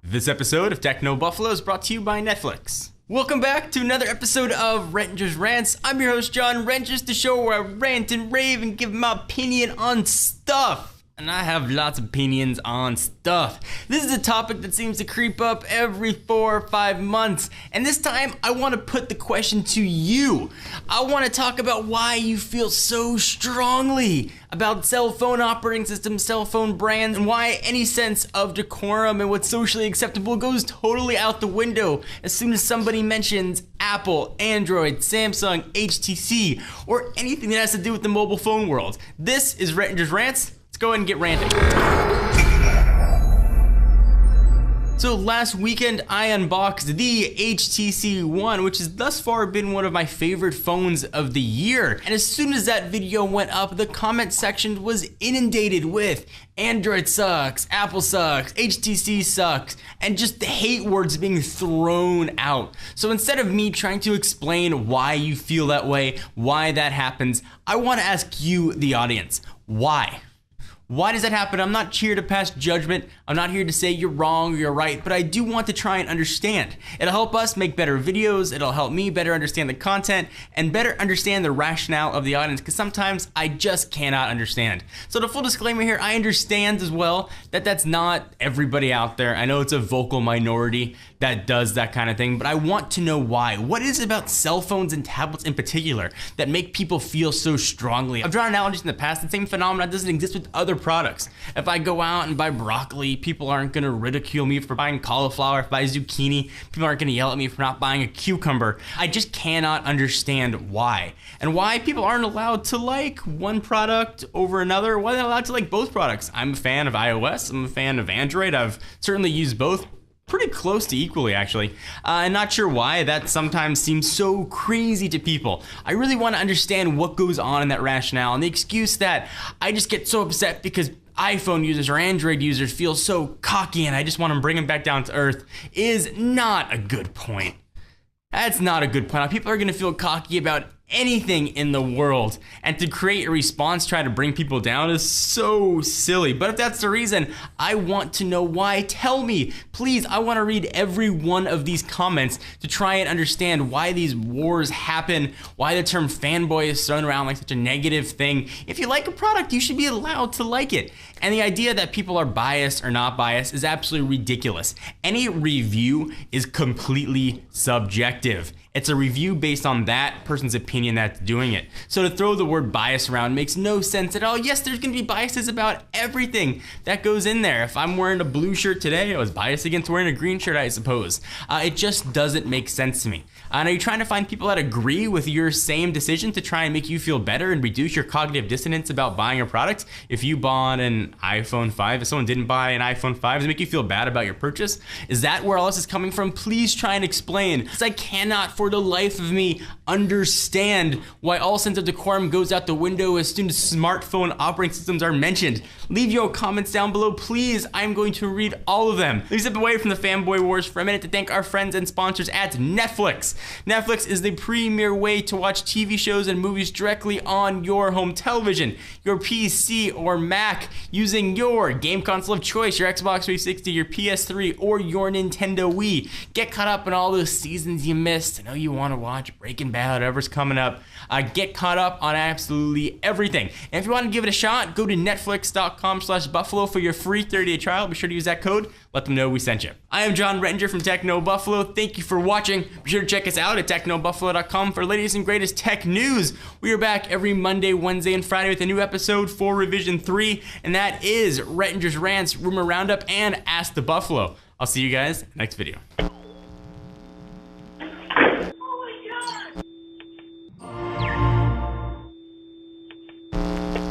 This episode of Techno Buffalo is brought to you by Netflix. Welcome back to another episode of Rettinger's Rants. I'm your host, John Renters, the show where I rant and rave and give my opinion on stuff. And I have lots of opinions on stuff. This is a topic that seems to creep up every 4 or 5 months. And this time, I want to put the question to you. I want to talk about why you feel so strongly about cell phone operating systems, cell phone brands, and why any sense of decorum and what's socially acceptable goes totally out the window as soon as somebody mentions Apple, Android, Samsung, HTC, or anything that has to do with the mobile phone world. This is Rettinger's Rants. Go ahead and get ranting. So last weekend I unboxed the HTC One, which has thus far been one of my favorite phones of the year. And as soon as that video went up, the comment section was inundated with Android sucks, Apple sucks, HTC sucks, and just the hate words being thrown out. So instead of me trying to explain why you feel that way, why that happens, I want to ask you, the audience, why? Why does that happen? I'm not here to pass judgment. I'm not here to say you're wrong or you're right, but I do want to try and understand. It'll help us make better videos. It'll help me better understand the content and better understand the rationale of the audience, because sometimes I just cannot understand. So the full disclaimer here, I understand as well that that's not everybody out there. I know it's a vocal minority that does that kind of thing, but I want to know why. What is it about cell phones and tablets in particular that make people feel so strongly? I've drawn analogies in the past. The same phenomenon doesn't exist with other products. If I go out and buy broccoli, people aren't gonna ridicule me for buying cauliflower. If I buy zucchini, people aren't gonna yell at me for not buying a cucumber. I just cannot understand why. And why people aren't allowed to like one product over another. Why they're allowed to like both products. I'm a fan of iOS, I'm a fan of Android. I've certainly used both pretty close to equally, actually. I'm not sure why that sometimes seems so crazy to people. I really want to understand what goes on in that rationale, and the excuse that I just get so upset because iPhone users or Android users feel so cocky and I just want to bring them back down to earth is not a good point. That's not a good point. People are going to feel cocky about anything in the world, and to create a response try to bring people down is so silly. But if that's the reason, I want to know why. Tell me, please. I want to read every one of these comments to try and understand why these wars happen, why the term fanboy is thrown around like such a negative thing. If you like a product, you should be allowed to like it. And the idea that people are biased or not biased is absolutely ridiculous. Any review is completely subjective. It's a review based on that person's opinion that's doing it. So to throw the word bias around makes no sense at all. Yes, there's gonna be biases about everything that goes in there. If I'm wearing a blue shirt today, I was biased against wearing a green shirt, I suppose. It just doesn't make sense to me. And are you trying to find people that agree with your same decision to try and make you feel better and reduce your cognitive dissonance about buying a product? If you bought an iPhone 5, if someone didn't buy an iPhone 5, does it make you feel bad about your purchase? Is that where all this is coming from? Please try and explain, because I cannot for the life of me understand why all sense of decorum goes out the window as soon as smartphone operating systems are mentioned. Leave your comments down below, please. I'm going to read all of them. Let me step away from the fanboy wars for a minute to thank our friends and sponsors at Netflix. Netflix is the premier way to watch TV shows and movies directly on your home television, your PC or Mac, using your game console of choice, your Xbox 360, your PS3, or your Nintendo Wii. Get caught up on all those seasons you missed. I know you want to watch Breaking Bad, whatever's coming up. Get caught up on absolutely everything. And if you want to give it a shot, go to netflix.com/buffalo for your free 30-day trial. Be sure to use that code. Let them know we sent you. I am John Rettinger from Techno Buffalo. Thank you for watching. Be sure to check us out at technobuffalo.com for latest and greatest tech news. We are back every Monday, Wednesday, and Friday with a new episode for Revision 3, and that is Rettinger's Rants, Rumor Roundup, and Ask the Buffalo. I'll see you guys next video.